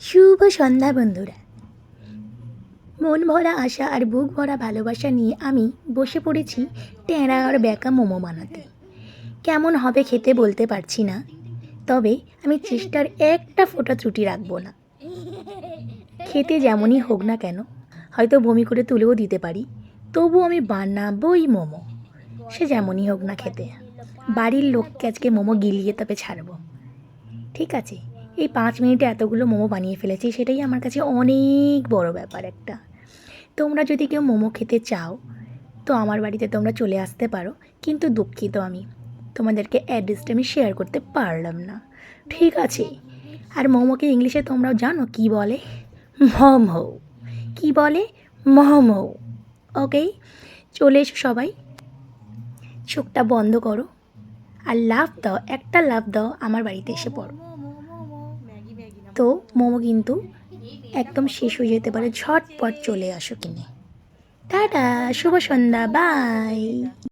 শুভ সন্ধ্যা বন্ধুরা। মন ভরা আশা আর বুক ভরা ভালোবাসা নিয়ে আমি বসে পড়েছি ট্যাঁড়া আর ব্যাকা মোমো বানাতে। কেমন হবে খেতে বলতে পারছি না, তবে আমি চেষ্টার একটা ফোঁটা ত্রুটি রাখবো না। খেতে যেমনই হোক না কেন, হয়তো বমি করে তুলেও দিতে পারি, তবু আমি বানাবোই মোমো। সে যেমনই হোক না খেতে, বাড়ির লোককে আজকে মোমো গিলিয়ে তবে ছাড়বো। ঠিক আছে, এই 5 মিনিটে এতগুলো মোমো বানিয়ে ফেলেছি, সেটাই আমার কাছে অনেক বড় ব্যাপার একটা। তোমরা যদি কেউ মোমো খেতে চাও তো আমার বাড়িতে তোমরা চলে আসতে পারো, কিন্তু দুঃখিত আমি তোমাদেরকে অ্যাড্রেসটা আমি শেয়ার করতে পারলাম না। ঠিক আছে, আর মোমোকে ইংলিশে তোমরাও জানো কি বলে? মোমো। কি বলে? মোমো। ওকে, চলে এসো সবাই, চোখটা বন্ধ করো আর লাফ দাও, একটা লাফ দাও, আমার বাড়িতে এসে পড়ো। তো মোমো কিন্তু একদম শেষ হয়ে যেতে পারে, ঝটপট চলে আসো কিনে। টাটা, শুভ সন্ধ্যা, বাই।